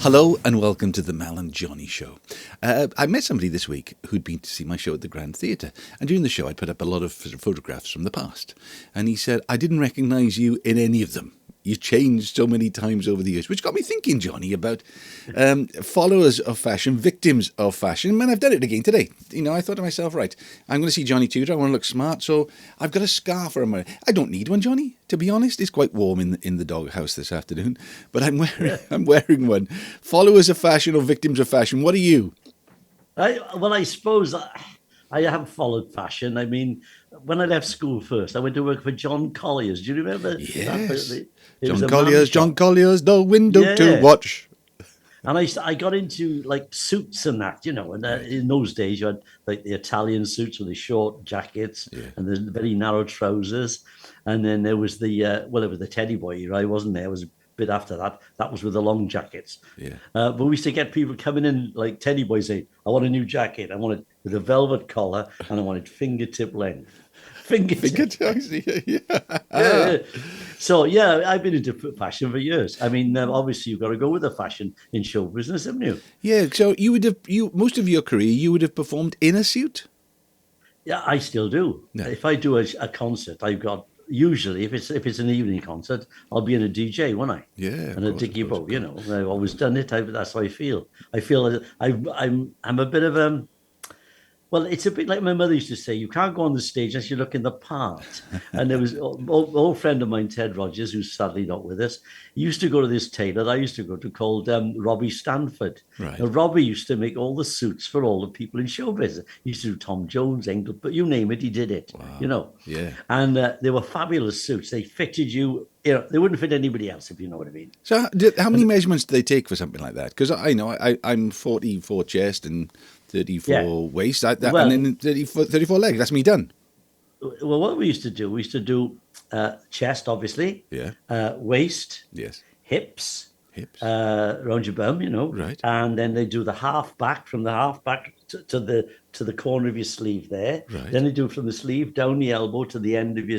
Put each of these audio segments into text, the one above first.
Hello and welcome to the Mal and Johnny Show. I met somebody this week who'd been to see my show at the Grand Theatre, and during the show I'd put up a lot of photographs from the past, and he said, I didn't recognise you in any of them. You've changed so many times over the years, which got me thinking, Johnny, about followers of fashion, victims of fashion. Man, I've done it again today. You know, I thought to myself, right, I'm going to see Johnny Tudor. I want to look smart, so I've got a scarf around my... I don't need one, Johnny, to be honest. It's quite warm in the doghouse this afternoon, but I'm wearing one. Followers of fashion or victims of fashion, what are you? I suppose I have followed fashion. I mean, when I left school first, I went to work for John Collier's. Do you remember? Yes. It was John Collier's, no window to watch. And I got into like suits and that, you know, and in those days you had like the Italian suits with the short jackets and the very narrow trousers. And then there was it was the Teddy Boy era. I wasn't there. It was a bit after that. That was with the long jackets. Yeah. But we used to get people coming in like Teddy Boy saying, I want a new jacket. I want it with a velvet collar and I want it fingertip length. Fingertips, yeah. So, I've been into fashion for years. I mean, obviously, you've got to go with the fashion in show business, haven't you? Yeah, so most of your career, you would have performed in a suit? Yeah, I still do. No. If I do a concert, I've got, usually, if it's an evening concert, I'll be in a DJ, won't I? Yeah, and a dicky boat, you know. I've always done it. That's how I feel. I feel that I'm a bit of well, it's a bit like my mother used to say, you can't go on the stage unless you look in the part. And there was an old friend of mine, Ted Rogers, who's sadly not with us. He used to go to this tailor that I used to go to called Robbie Stanford. Right. And Robbie used to make all the suits for all the people in show business. He used to do Tom Jones, Engel, but you name it, he did it, you know. Yeah. And they were fabulous suits. They fitted you, you know, they wouldn't fit anybody else, if you know what I mean. So how many measurements do they take for something like that? Because I know I'm 44 chest and 34 waist, and then 34 legs. That's me done. Well, what we used to do chest, obviously. Yeah. Waist. Yes. Hips. Around your bum, you know. Right. And then they do the half back, from the half back to the corner of your sleeve there. Right. Then they do from the sleeve down the elbow to the end of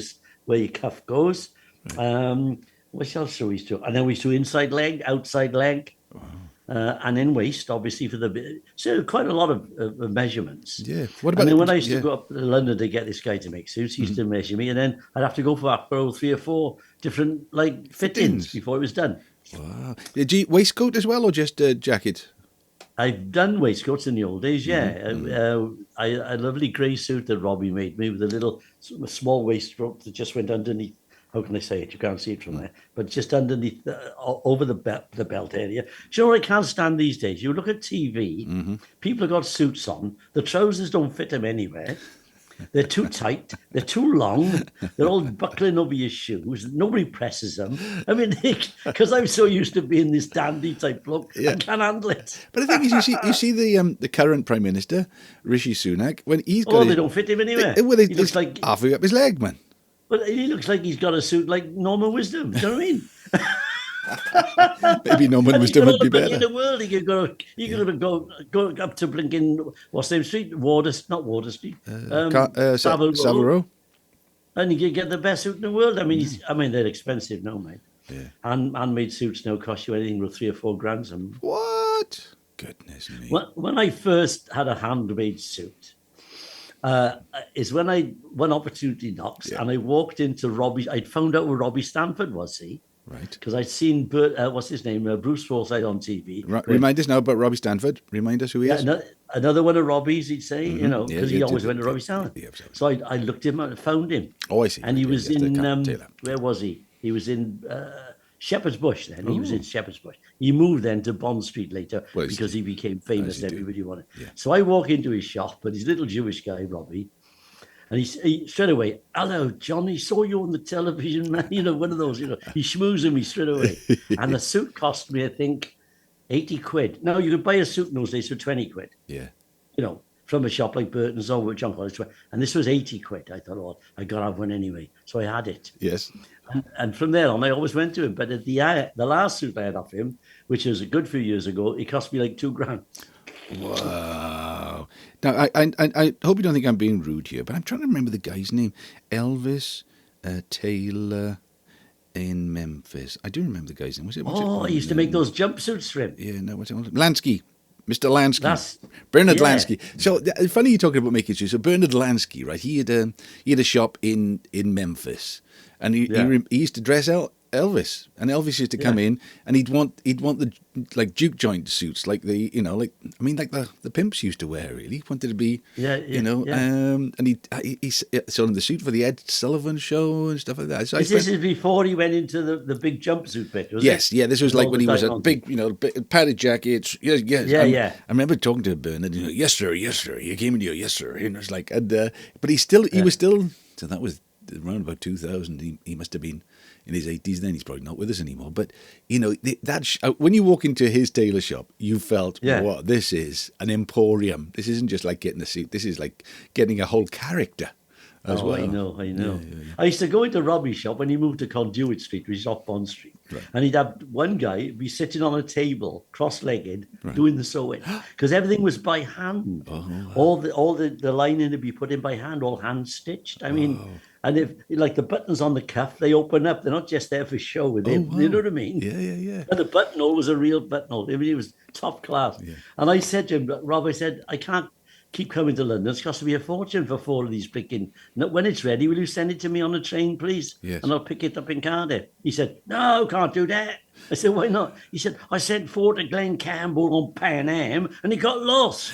where your cuff goes. Right. What else do we do? And then we do inside leg, outside leg. Wow. And in waist, obviously, so quite a lot of measurements. Yeah. What about? And then when I used to go up to London to get this guy to make suits, he used to measure me, and then I'd have to go for 3 or 4 different like fittings before it was done. Wow. Waistcoat as well, or just a jacket? I've done waistcoats in the old days, yeah. Mm-hmm. A lovely grey suit that Robbie made me with a small waistcoat that just went underneath. How can I say it? You can't see it from there, but just underneath, over the belt area. Do you know what I can't stand these days? You look at TV, people have got suits on, the trousers don't fit them anywhere. They're too tight, they're too long, they're all buckling over your shoes, nobody presses them. I mean, because I'm so used to being this dandy type look, I can't handle it. But the thing is, you see the current Prime Minister, Rishi Sunak, when he's got they don't fit him anywhere. He looks like halfway up his leg, man. But he looks like he's got a suit like Norman Wisdom. Do you know what I mean? Maybe Norman Wisdom would be better. In the world, you're going to go up to blinking, what's the name street? Not Water Street. Savile Row. And you get the best suit in the world. I mean, they're expensive now, mate. Yeah. Handmade suits now cost you anything with 3 or 4 grand. What? Goodness me. When I first had a handmade suit, is when opportunity knocks, and I walked into Robbie. I'd found out where Robbie Stanford was, right? Because I'd seen what's his name, Bruce Forsyth on TV. Remind us now about Robbie Stanford. Remind us who he is. Another one of Robbie's, he'd say, you know, because he always went to Robbie Stanford. Yeah, so I looked him up and found him. Oh, I see. And he was in where was he? He was in Shepherd's Bush then. He was in Shepherd's Bush. He moved then to Bond Street later because he became famous. Everybody wanted. Yeah. So I walk into his shop, and he's a little Jewish guy, Robbie, and he straight away, hello, Johnny, saw you on the television, man. You know, one of those, you know, he's schmoozing me straight away. And the suit cost me, I think, 80 quid. Now, you could buy a suit in those days for 20 quid. Yeah. You know, from a shop like Burton's or John Collins. And this was 80 quid. I thought, I got to have one anyway. So I had it. Yes. And from there on, I always went to him. But at the last suit I had off him, which was a good few years ago, it cost me like 2 grand. Wow. Now, I hope you don't think I'm being rude here, but I'm trying to remember the guy's name. Elvis Taylor. in Memphis. I do remember the guy's name. Was it? Oh, he used to make those jumpsuits for him. Yeah, no, what's it called? Lansky. Mr. Lansky. That's Bernard yeah. Lansky. So funny you're talking about making shoes. So Bernard Lansky, right? He had a shop in Memphis, and he used to dress Elvis, and Elvis used to come in, and he'd want the like juke joint suits, like the like the pimps used to wear. Really, he wanted to be and he sold him the suit for the Ed Sullivan show and stuff like that. So this is before he went into the big jumpsuit bit, was yes, it? yeah, this was like when he was a big, padded jackets. Yes, Yeah. I remember talking to Bernard. Yes, sir. You came in here, yes, sir. And it was like, but he was still. So that was around about 2000. He must have been in his 80s then. He's probably not with us anymore. But, when you walk into his tailor shop, you felt, wow, this is an emporium. This isn't just like getting a suit. This is like getting a whole character as well. I know. Yeah. I used to go into Robbie's shop when he moved to Conduit Street, which is off Bond Street. Right. And he'd have one guy be sitting on a table, cross-legged, doing the sewing. Because everything was by hand. Oh, wow. All the lining would be put in by hand, all hand-stitched. I mean... And if like the buttons on the cuff, they open up. They're not just there for show with him. Wow. You know what I mean? Yeah. And the buttonhole was a real buttonhole. I mean, it was top class. Yeah. And I said to him, Rob, I said, I can't keep coming to London. It's cost me a fortune for 4 of these picking. When it's ready, will you send it to me on a train, please? Yes. And I'll pick it up in Cardiff. He said, no, can't do that. I said, why not? He said, I sent 4 to Glen Campbell on Pan Am and he got lost.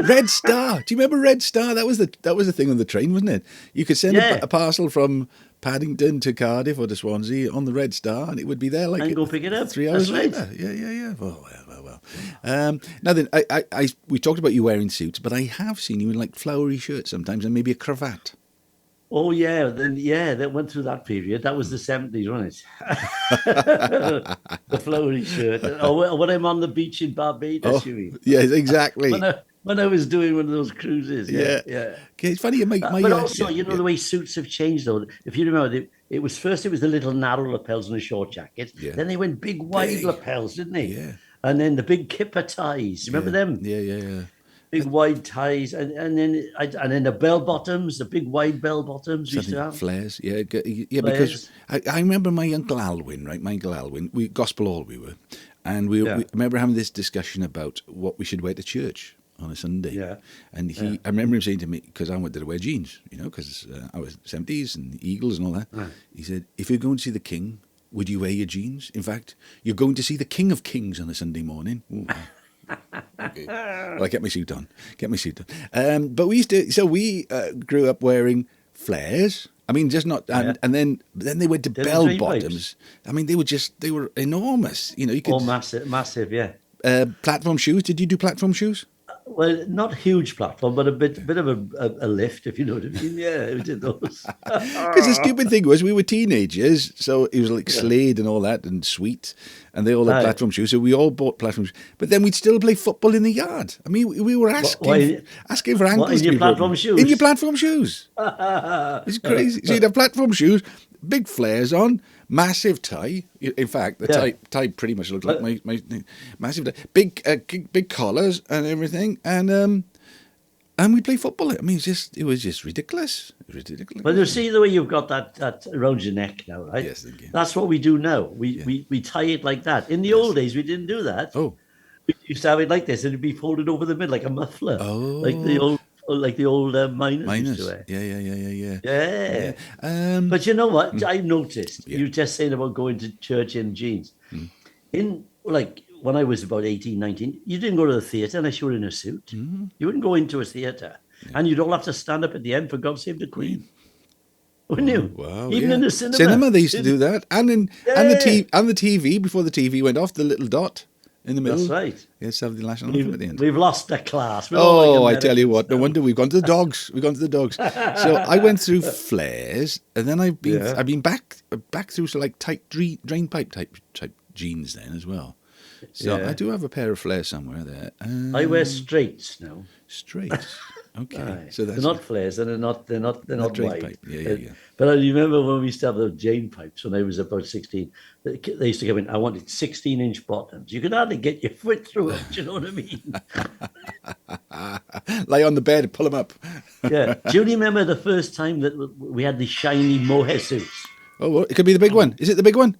Red Star. Do you remember Red Star? That was the thing on the train, wasn't it? You could send a parcel from Paddington to Cardiff or to Swansea on the Red Star, and it would be there like and go pick it up 3 hours later. Right. Yeah. Well. Now then, we talked about you wearing suits, but I have seen you in like flowery shirts sometimes, and maybe a cravat. Oh yeah, that went through that period. That was the 70s, wasn't it? The flowery shirt. Or when I'm on the beach in Barbados, you mean? Yes, exactly. When I was doing one of those cruises. Yeah. Okay, it's funny. But also, the way suits have changed, though. If you remember, it was the little narrow lapels and the short jackets. Yeah. Then they went big wide lapels, didn't they? Yeah. And then the big kipper ties. Remember them? Yeah. Big wide ties, and then the bell bottoms, the big wide bell bottoms we used to have. Flares, yeah. Because I remember my Uncle Alwyn, right? My Uncle Alwyn, we Gospel Hall we were, and we remember having this discussion about what we should wear to church on a Sunday. Yeah. And I remember him saying to me, because I wanted to wear jeans, because I was 70s and Eagles and all that. Right. He said, if you're going to see the King, would you wear your jeans? In fact, you're going to see the King of Kings on a Sunday morning. Ooh. Okay. Well, I get my suit on. But we grew up wearing flares. I mean, just not, and then they went to bell bottoms. I mean, they were enormous. You could. Oh, massive, yeah. Platform shoes. Did you do platform shoes? Well, not huge platform, but a bit of a lift, if you know what I mean. Yeah, we did those. Because the stupid thing was, we were teenagers, so it was like Slade and all that, and Sweet, and they all had platform shoes, so we all bought platform shoes. But then we'd still play football in the yard. I mean, we were asking for ankles. In your platform shoes? In your platform shoes. It's crazy. So you'd have platform shoes, big flares on, massive tie. In fact, the tie pretty much looked like my massive tie. Big collars and everything, and we play football. I mean, it was just ridiculous. But you see the way you've got that around your neck now, right? Yes, thank you. That's what we do now. We tie it like that. In the old days, we didn't do that. Oh, we used to have it like this, and it'd be folded over the mid like a muffler. Oh, like the old miners used to wear. Yeah. But you know what? I noticed you just saying about going to church in jeans. In when I was about 18, 19, you didn't go to the theatre unless you were in a suit. You wouldn't go into a theatre, and you'd all have to stand up at the end for God Save the Queen. Wouldn't you? Wow! Even in the cinema. Cinema, they used to do that, and the TV before the TV went off, the little dot in the middle. That's right. Yes, have the national anthem at the end. We've lost the class. I tell you what, no wonder we've gone to the dogs. So I went through flares, and then I've been back through like tight drain pipe type jeans then as well. So I do have a pair of flares somewhere there. I wear straights now. Straights. Okay, Aye. so They're that's not flares, and they're not drain wide. pipe. Yeah. But I remember when we used to have those Jane pipes when I was about 16. They used to come in. I wanted 16-inch bottoms. You could hardly get your foot through them. Do you know what I mean? Lay on the bed, pull them up. Yeah. Do you remember the first time that we had the shiny mohair suits? Oh, well, it could be the big one. Is it the big one?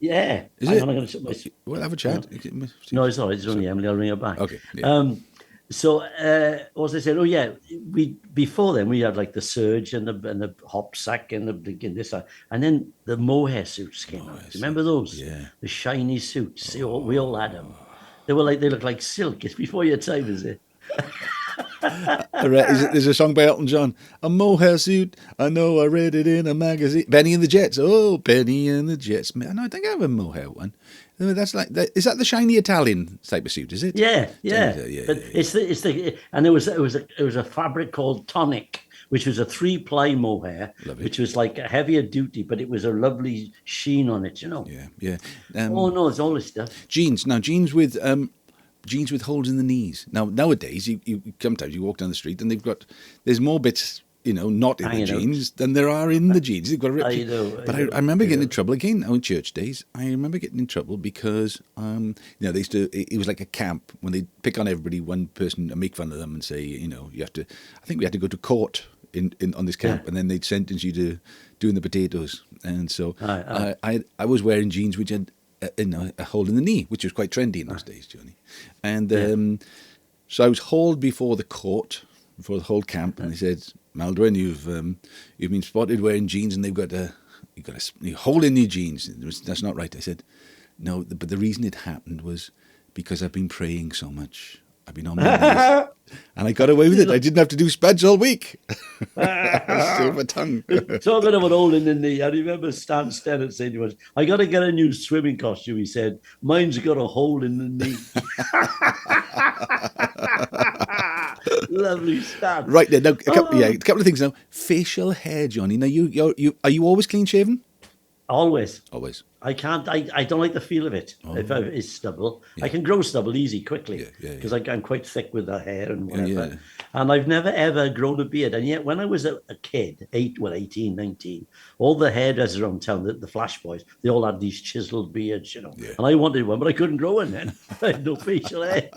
Yeah. Is Hang it? on, I'm going to my. Well, have a Hang chat. on. No, it's all right. It's only Emily. I'll ring her back. Okay. Yeah. So what was I saying? Oh yeah, we before then we had like the Surge and the Hop Sack and this, and then the mohair suits came out. Do you remember those? Yeah. The shiny suits. We all had them. They looked like silk. It's before your time, is it? There's a song by Elton John. A mohair suit. I know I read it in a magazine. Benny and the Jets. Oh, Benny and the Jets. No, I think I have a mohair one. That's like that. Is that the shiny Italian type of suit? Is it? Yeah. But Yeah. it's the and it was a fabric called Tonic, which was a 3-ply mohair, which was like a heavier duty, but it was a lovely sheen on it. Yeah. Oh no, it's all this stuff. Jeans. Now jeans with holes in the knees. Now nowadays, you sometimes you walk down the street and there's more bits, not in the jeans than there are in the jeans. They've got a I know. But I remember getting in trouble again on church days. I remember getting in trouble because they used to. It was like a camp when they pick on everybody, one person, and make fun of them and say, you have to. I think we had to go to court on this camp, and then they'd sentence you to doing the potatoes. And so I was wearing jeans which had a hole in the knee, which was quite trendy in those days, Johnny. And so I was hauled before the court, before the whole camp, and they said, Maldwyn, you've been spotted wearing jeans, and you've got a hole in your jeans. That's not right. I said, no, but the reason it happened was because I've been praying so much. I've been on my knees, and I got away with it. I didn't have to do spuds all week. Silver tongue. Talking about hole in the knee, I remember Stan Stennett saying to us, I got to get a new swimming costume. He said, mine's got a hole in the knee. Lovely Stan. Right then, now, a couple of things now. Facial hair, Johnny. Now, are you always clean shaven? Always. I can't. I don't like the feel of it. If it's stubble, I can grow stubble easy quickly because I'm quite thick with the hair and whatever. Yeah. And I've never ever grown a beard. And yet, when I was a kid, 18, 19, all the hairdressers around town, the Flash boys, they all had these chiseled beards, And I wanted one, but I couldn't grow one then. I had no facial hair.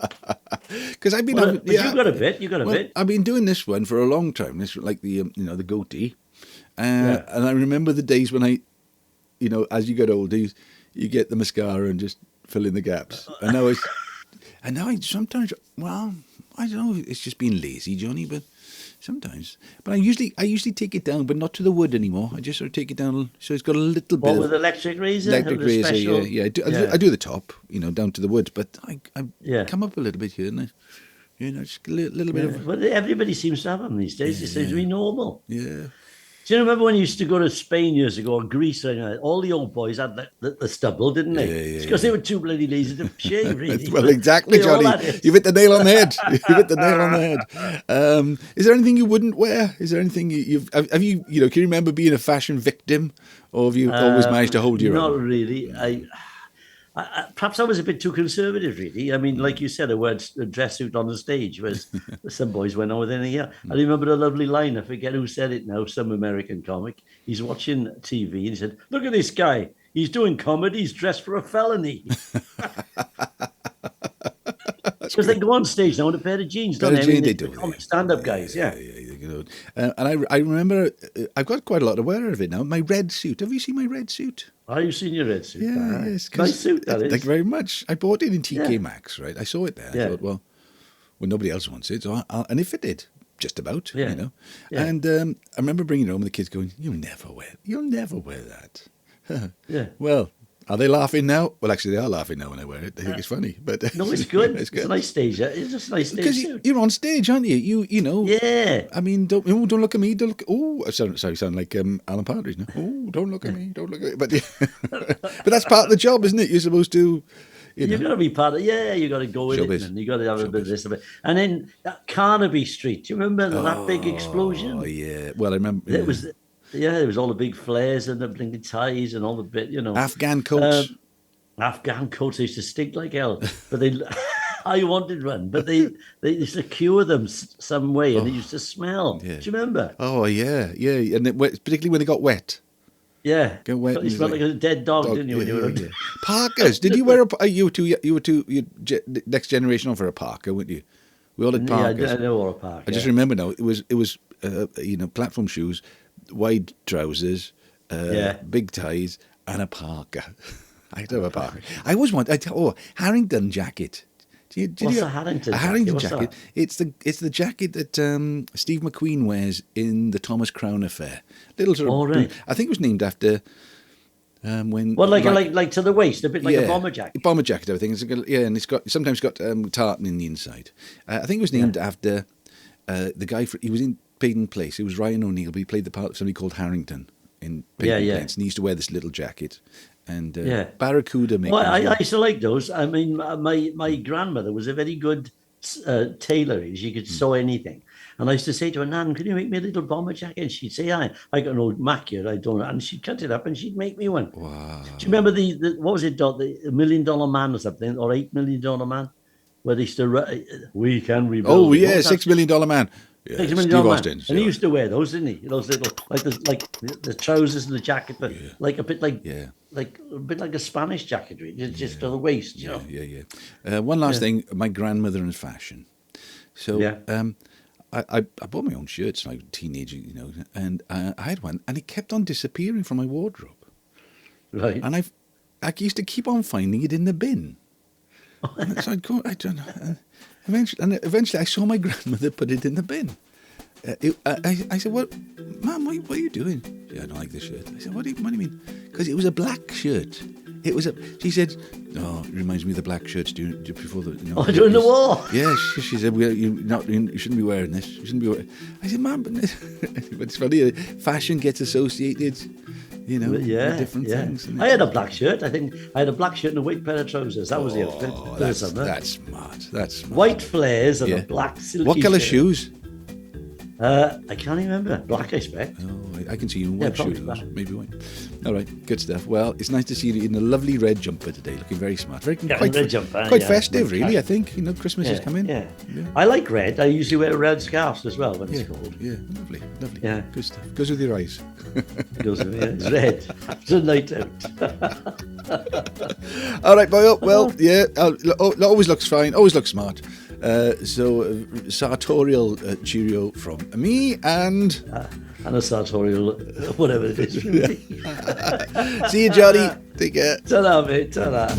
Because I've been. You got a bit. You got a bit. I've been doing this one for a long time. This like the the goatee, and I remember the days when I. As you get older, you get the mascara and just fill in the gaps. And now I sometimes, well, I don't know, it's just being lazy, Johnny, but sometimes. But I usually take it down, but not to the wood anymore. I just sort of take it down, so it's got a little bit. With electric razor? Electric razor, yeah. I do the top, down to the wood, but I come up a little bit here, and just a little bit of. But everybody seems to have them these days. It seems to be normal. Yeah. Do you remember when you used to go to Spain years ago, or Greece, all the old boys had the stubble, didn't they? It's because they were too bloody lazy to shave, really. Well, exactly, Johnny. You've hit the nail on the head. Is there anything you wouldn't wear? Is there anything have you, can you remember being a fashion victim, or have you always managed to hold your own? Not really. Perhaps I was a bit too conservative, really. I mean, like you said, I wore a dress suit on the stage, whereas some boys went on with anything else. I remember a lovely line, I forget who said it now, some American comic. He's watching TV and he said, look at this guy. He's doing comedy, he's dressed for a felony. Because they go on stage now in a pair of jeans, don't they? They do. The comic stand-up guys, yeah. And I remember, I've got quite a lot of wear of it now. My red suit. Have you seen my red suit? Oh, you've seen your red suit? Yeah, yes. Nice suit, that is. Thank you very much. I bought it in TK Maxx, right? I saw it there. I thought, well, nobody else wants it. So and it fitted, just about, Yeah. And I remember bringing it home and the kids going, you'll never wear that. Yeah. Well, are they laughing now? Well, actually, they are laughing now when I wear it. They think it's funny. But no, it's good. It's a nice stage. It's just a nice stage. Because you're on stage, aren't you? You know. Yeah. I mean, don't look at me. Don't look. Oh, sorry, sound like Alan Partridge. No. Oh, don't look at me. Don't look at me. But that's part of the job, isn't it? You're supposed to. You've got to be part of. Yeah, you got to go with it, and you got to have a bit of this, a bit. And then Carnaby Street. Do you remember that big explosion? Oh yeah. Well, I remember. It was. Yeah, there was all the big flares and the blinking ties and all the bit, Afghan coats. Afghan coats used to stink like hell. But I wanted one, but they used to cure them some way, and it used to smell. Yeah. Do you remember? Oh yeah, yeah, and particularly when they got wet. Yeah, Get wet. you smelled like a dead dog, didn't you? When you were Parkers? Did you wear a? You were next generation over a parker, weren't you? We all had parkers. I know what a parker. I just remember now. It was platform shoes, wide trousers, big ties, and a parker. I had to have a parker. I always wanted. Harrington jacket. What's a Harrington jacket? A Harrington What's jacket. that? It's the jacket that Steve McQueen wears in the Thomas Crown Affair. Little sort of. Right. I think it was named after when. Well, like to the waist, a bit like a bomber jacket. Bomber jacket, everything. And it's sometimes got tartan in the inside. I think it was named after the guy. He was in Payton Place. It was Ryan O'Neill, but he played the part of somebody called Harrington in Payton Place, and he used to wear this little jacket. And Barracuda makers. Well, I used to like those. I mean, my grandmother was a very good tailor. She could sew anything. And I used to say to her, Nan, can you make me a little bomber jacket? And she'd say, I got an old Mac here, I don't know. And she'd cut it up and she'd make me one. Wow. Do you remember the what was it, Dot? The $1 Million Man or something, or $8 Million Man? Where they used to, we can rebuild. Oh, yeah, $6 Million Man. Yeah, Steve Austin. And he used to wear those, didn't he? Those little, like the trousers and the jacket, but like a bit like a Spanish jacket, really, just to the waist, you know. Yeah. One last thing, my grandmother and fashion. So I bought my own shirts when I was a teenager, and I had one, and it kept on disappearing from my wardrobe. Right. And I used to keep on finding it in the bin. So I'd go, I don't know. Eventually, I saw my grandmother put it in the bin. I said, "What, Mum? What are you doing?" "Yeah, I don't like this shirt." I said, "What do you mean?" Because it was a black shirt. She said, "Oh, it reminds me of the black shirts before the." During the war. Yeah, she said, you shouldn't be wearing this. You shouldn't be wearing." I said, "Mum," but it's funny. Fashion gets associated. With different things. I had a black shirt. I think I had a black shirt and a white pair of trousers. That was the outfit. That's smart. White flares and a black silky What colour shirt. shoes? I can't remember. Black, I expect. Oh, I can see you in white shoes. Black. Maybe white. All right, good stuff. Well, it's nice to see you in a lovely red jumper today, looking very smart. Quite festive, really, I think. Christmas is coming. Yeah. I like red. I usually wear red scarves as well when it's cold. Yeah, lovely. Yeah. Good stuff. Goes with your eyes. It's red. It's a night out. All right, boy. Well, yeah. It always looks fine. Always looks smart. So sartorial cheerio from me and a sartorial whatever it is. See you, Johnny. Take care. Ta-da, mate. Ta-da.